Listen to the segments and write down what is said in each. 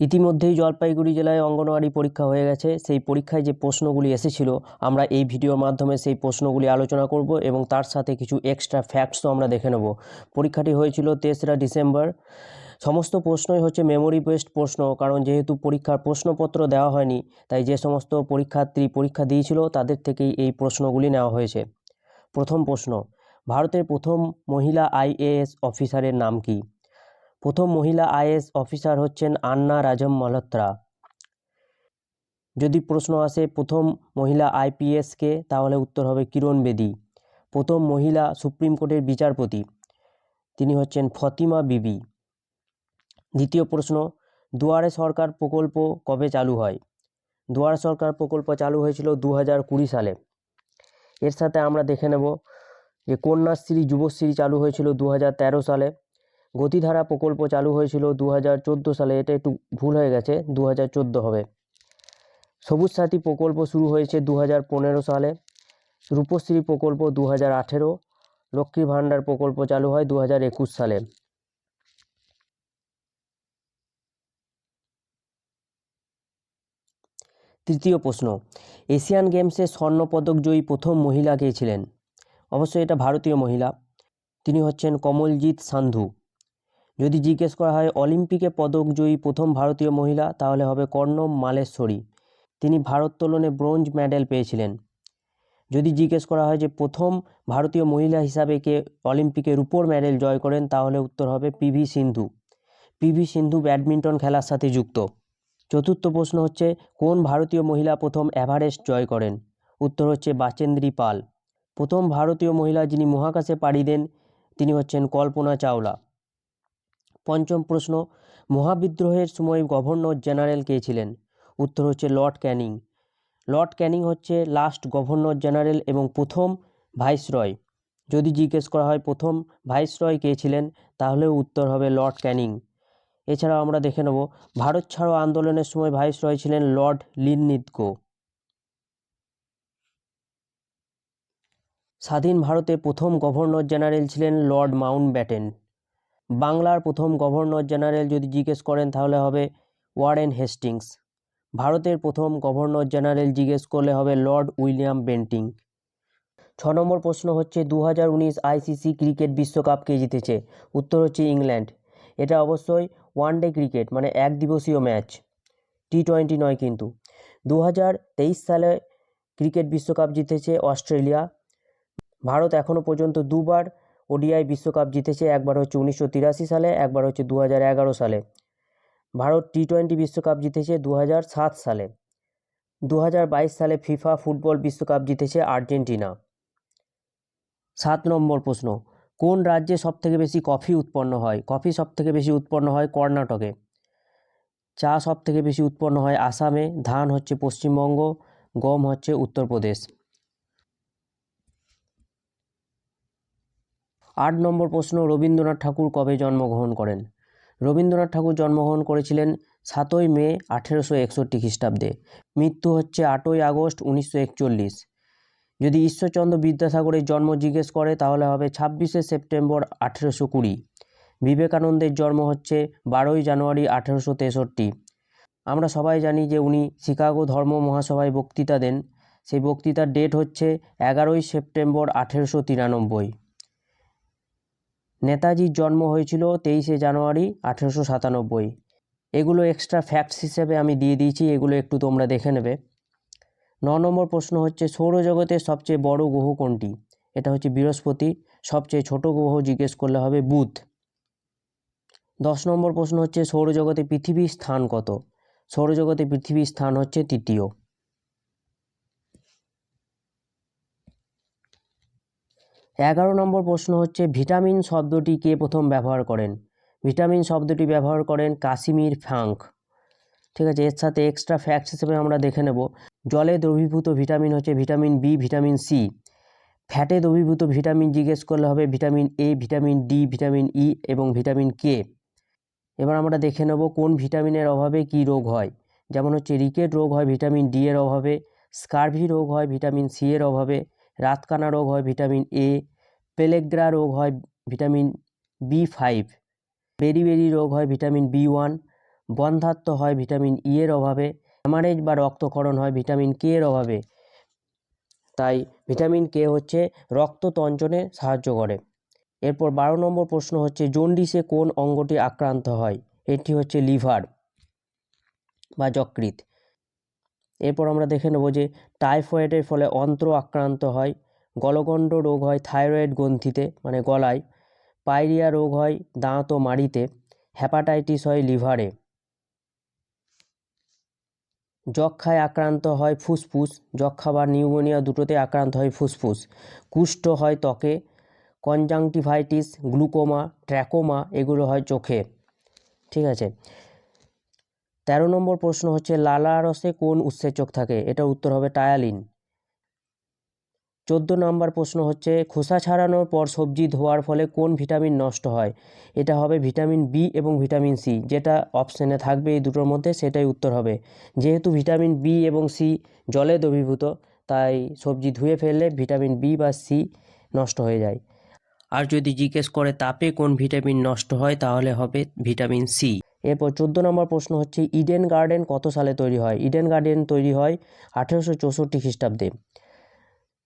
ইতিমধ্যেই জলপাইগুড়ি জেলায় অঙ্গনওয়াড়ি পরীক্ষা হয়ে গেছে। সেই পরীক্ষায় যে প্রশ্নগুলি এসেছিল আমরা এই ভিডিওর মাধ্যমে সেই প্রশ্নগুলি আলোচনা করব এবং তার সাথে কিছু এক্সট্রা ফ্যাক্টসও আমরা দেখে নেব। পরীক্ষাটি হয়েছিল 3রা ডিসেম্বর। সমস্ত প্রশ্নই হচ্ছে মেমোরি বেসড প্রশ্ন, কারণ যেহেতু পরীক্ষার প্রশ্নপত্র দেওয়া হয়নি তাই যে সমস্ত পরীক্ষার্থী পরীক্ষা দিয়েছিল তাদের থেকেই এই প্রশ্নগুলি নেওয়া হয়েছে। প্রথম প্রশ্ন, ভারতের প্রথম মহিলা আইএএস অফিসারের নাম কি? প্রথম মহিলা আইএএস অফিসার হচ্ছেন আন্না রাজম মালহোত্রা। যদি প্রশ্ন আসে প্রথম মহিলা আইপিএস কে, তাহলে উত্তর হবে কিরণ বেদি। প্রথম মহিলা সুপ্রিম কোর্টের বিচারপতি তিনি হচ্ছেন ফতিমা বিবি। দ্বিতীয় প্রশ্ন, দুয়ারে সরকার প্রকল্প কবে চালু হয়? দুয়ারে সরকার প্রকল্প চালু হয়েছিল 2020 সালে। এর সাথে আমরা দেখে নেব যে কন্যাশ্রী যুবশ্রী চালু হয়েছিল 2013 সালে। গতিধারা প্রকল্প চালু হয়েছিল 2014 সালে। এটা একটু ভুল হয়ে গেছে, 2014 হবে। সবুজ সাথী প্রকল্প শুরু হয়েছে 2015 সালে। রূপশ্রী প্রকল্প 2018। লক্ষ্মী ভাণ্ডার প্রকল্প চালু হয় 2021 সালে। তৃতীয় প্রশ্ন, এশিয়ান গেমসে স্বর্ণপদক জয়ী প্রথম মহিলা কে ছিলেন? অবশ্যই এটা ভারতীয় মহিলা, তিনি হচ্ছেন কমলজিৎ সান্ধু। যদি জিজ্ঞেস করা হয় অলিম্পিকে পদক জয়ী প্রথম ভারতীয় মহিলা, তাহলে হবে কর্ণম মালেশ্বরী, তিনি ভারোত্তোলনে ব্রোঞ্জ মেডেল পেয়েছিলেন। যদি জিজ্ঞেস করা হয় যে প্রথম ভারতীয় মহিলা হিসাবে কে অলিম্পিকে রূপোর মেডেল জয় করেন, তাহলে উত্তর হবে পিভি সিন্ধু। পিভি সিন্ধু ব্যাডমিন্টন খেলার সাথে যুক্ত। চতুর্থ প্রশ্ন হচ্ছে কোন ভারতীয় মহিলা প্রথম এভারেস্ট জয় করেন? উত্তর হচ্ছে বাচেন্দ্রী পাল। প্রথম ভারতীয় মহিলা যিনি মহাকাশে পাড়ি দেন তিনি হচ্ছেন কল্পনা চাওলা। পঞ্চম প্রশ্ন, মহাবিদ্রোহের সময় গভর্নর জেনারেল কে ছিলেন? উত্তর হচ্ছে লর্ড ক্যানিং। লর্ড ক্যানিং হচ্ছে লাস্ট গভর্নর জেনারেল এবং প্রথম ভাইসরয়। যদি জিজ্ঞেস করা হয় প্রথম ভাইসরয় কে ছিলেন, তাহলেও উত্তর হবে লর্ড ক্যানিং। এছাড়াও আমরা দেখে নেব ভারত ছাড়ো আন্দোলনের সময় ভাইসরয় ছিলেন লর্ড লিনলিথগো। স্বাধীন ভারতে প্রথম গভর্নর জেনারেল ছিলেন লর্ড মাউন্টব্যাটেন। বাংলার প্রথম গভর্নর জেনারেল যদি জিজ্ঞেস করেন তাহলে হবে ওয়ারেন হেস্টিংস। ভারতের প্রথম গভর্নর জেনারেল জিজ্ঞেস করলে হবে লর্ড উইলিয়াম বেন্টিং। 6 নম্বর প্রশ্ন হচ্ছে 2019 আইসিসি ক্রিকেট বিশ্বকাপ কে জিতেছে? উত্তর হচ্ছে ইংল্যান্ড। এটা অবশ্যই ওয়ানডে ক্রিকেট, মানে এক দিবসীয় ম্যাচ, টি20 নয় কিন্তু। 2023 সালে ক্রিকেট বিশ্বকাপ জিতেছে অস্ট্রেলিয়া। ভারত এখনও পর্যন্ত দুবার ওডিআই বিশ্বকাপ জিতেছে, একবার হচ্ছে 1983 সালে, একবার হচ্ছে 2011 সালে। ভারত টি20 বিশ্বকাপ জিতেছে 2007 সালে। 2022 সালে ফিফা ফুটবল বিশ্বকাপ জিতেছে আর্জেন্টিনা। 7 নম্বর প্রশ্ন, কোন রাজ্যে সবথেকে বেশি কফি উৎপন্ন হয়? কফি সবথেকে বেশি উৎপন্ন হয় কর্ণাটকে। চা সবথেকে বেশি উৎপন্ন হয় আসামে। ধান হচ্ছে পশ্চিমবঙ্গ। গম হচ্ছে উত্তরপ্রদেশ। 8 নম্বর প্রশ্ন, রবীন্দ্রনাথ ঠাকুর কবে জন্মগ্রহণ করেন? রবীন্দ্রনাথ ঠাকুর জন্মগ্রহণ করেছিলেন 7ই মে 1861 খ্রিস্টাব্দে। মৃত্যু হচ্ছে 8ই আগস্ট 1941। যদি ঈশ্বরচন্দ্র বিদ্যাসাগরের জন্ম জিজ্ঞেস করে তাহলে হবে 26শে সেপ্টেম্বর 1820। বিবেকানন্দের জন্ম হচ্ছে 12ই জানুয়ারি 1863। আমরা সবাই জানি যে উনি শিকাগো ধর্ম মহাসভায় বক্তৃতা দেন। সেই বক্তৃতার ডেট হচ্ছে 11ই সেপ্টেম্বর 1893। নেতাজির জন্ম হয়েছিল 23শে জানুয়ারি 1897। এগুলো এক্সট্রা ফ্যাক্টস হিসেবে আমি দিয়ে দিয়েছি, এগুলো একটু তোমরা দেখে নেবে। 9 নম্বর প্রশ্ন হচ্ছে সৌরজগতের সবচেয়ে বড় গ্রহ কোনটি? এটা হচ্ছে বৃহস্পতি। সবচেয়ে ছোট গ্রহ জিজ্ঞেস করলে হবে বুধ। 10 নম্বর প্রশ্ন হচ্ছে সৌরজগতে পৃথিবীর স্থান কত? সৌরজগতে পৃথিবীর স্থান হচ্ছে তৃতীয়। 11 নম্বর প্রশ্ন হচ্ছে ভিটামিন শব্দটি কে প্রথম ব্যবহার করেন? ভিটামিন শব্দটি ব্যবহার করেন কাসিমির ফ্রাঙ্ক। ঠিক আছে, এর সাথে এক্সট্রা ফ্যাক্টস হিসেবে আমরা দেখে নেব জলে দ্রবীভূত ভিটামিন হচ্ছে ভিটামিন বি, ভিটামিন সি। ফ্যাটে দ্রবীভূত ভিটামিন জিজ্ঞেস করলে হবে vitamin A, vitamin D, vitamin E এবং ভিটামিন কে। এবার আমরা দেখে নেব কোন ভিটামিনের অভাবে কি রোগ হয়। যেমন হচ্ছে রিকেট রোগ হয় ভিটামিন ডি এর অভাবে, স্কারভি রোগ হয় ভিটামিন সি এর অভাবে, রাতকানা রোগ হয় ভিটামিন এ, পেলেগ্রা রোগ হয় ভিটামিন বি5, বেরিবেরি রোগ হয় ভিটামিন বি1, বন্ধ্যাত্ব হয় ভিটামিন ই এর অভাবে, হ্যামারেজ বা রক্তক্ষরণ হয় ভিটামিন কে এর অভাবে। তাই ভিটামিন কে হচ্ছে রক্ত তঞ্চনে সাহায্য করে। এরপর 12 নম্বর প্রশ্ন হচ্ছে জন্ডিসে কোন অঙ্গটি আক্রান্ত হয়? এটি হচ্ছে লিভার বা যকৃৎ। এরপর আমরা দেখে নেব যে টাইফয়েডের ফলে অন্ত্র আক্রান্ত হয়, গলগণ্ড রোগ হয় থাইরয়েড গ্রন্থিতে মানে গলায়, পাইরিয়া রোগ হয় দাঁত ও মাড়িতে, হ্যাপাটাইটিস হয় লিভারে, যক্ষ্মায় আক্রান্ত হয় ফুসফুস, যক্ষ্মা বা নিউমোনিয়া দুটোতে আক্রান্ত হয় ফুসফুস, কুষ্ঠ হয় ত্বকে, কনজাংটিভাইটিস, গ্লুকোমা, ট্র্যাকোমা এগুলো হয় চোখে। ঠিক আছে। 13 নম্বর প্রশ্ন হচ্ছে লালারসে কোন উৎসেচক থাকে? এটার উত্তর হবে টায়ালিন। 14 নম্বর প্রশ্ন হচ্ছে খোসা ছাড়ানোর পর সবজি ধোয়ার ফলে কোন ভিটামিন নষ্ট হয়? এটা হবে ভিটামিন বি এবং ভিটামিন সি, যেটা অপশানে থাকবে এই দুটোর মধ্যে সেটাই উত্তর হবে। যেহেতু ভিটামিন বি এবং সি জলে দ্রবীভূত, তাই সবজি ধুয়ে ফেললে ভিটামিন বি বা সি নষ্ট হয়ে যায়। আর যদি জিজ্ঞেস করে তাপে কোন ভিটামিন নষ্ট হয় তাহলে হবে ভিটামিন সি। এরপর 14 নম্বর প্রশ্ন হচ্ছে ইডেন গার্ডেন কত সালে তৈরি হয়? ইডেন গার্ডেন তৈরি হয় 1864 খ্রিস্টাব্দে।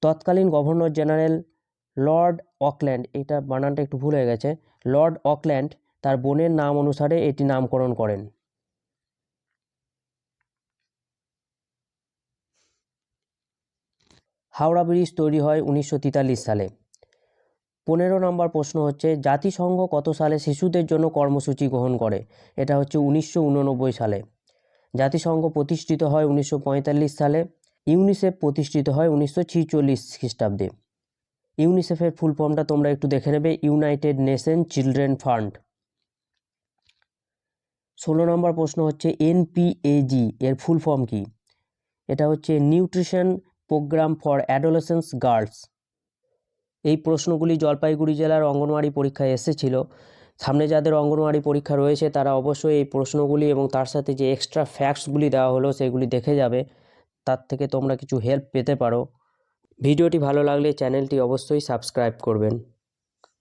তৎকালীন গভর্নর জেনারেল লর্ড অকল্যান্ড, এটা বানানটা একটু ভুল হয়ে গেছে, লর্ড অকল্যান্ড তার বোনের নাম অনুসারে এটি নামকরণ করেন। হাওড়া ব্রিজ তৈরি হয় 1943 সালে। 15 নম্বর প্রশ্ন হচ্ছে জাতিসংঘ কত সালে শিশুদের জন্য কর্মসূচি গ্রহণ করে? এটা হচ্ছে 1989 সালে। জাতিসংঘ প্রতিষ্ঠিত হয় 1945 সালে। ইউনিসেফ প্রতিষ্ঠিত হয় 1946 খ্রিস্টাব্দে। ইউনিসেফের ফুল ফর্মটা তোমরা একটু দেখে নেবে, ইউনাইটেড নেশন চিলড্রেন ফান্ড। 16 নম্বর প্রশ্ন হচ্ছে এনপিএজি এর ফুল ফর্ম কি? এটা হচ্ছে nutrition programme for adolescence girls. এই প্রশ্নগুলি জলপাইগুড়ি জেলার অঙ্গনওয়াড়ি পরীক্ষায় এসেছিল। সামনে যাদের অঙ্গনওয়াড়ি পরীক্ষা রয়েছে তারা অবশ্যই এই প্রশ্নগুলি এবং তার সাথে যে এক্সট্রা ফ্যাক্টসগুলি দেওয়া হলো সেগুলি দেখে যাবে, তার থেকে তোমরা কিছু হেল্প পেতে পারো। ভিডিওটি ভালো লাগলে চ্যানেলটি অবশ্যই সাবস্ক্রাইব করবেন।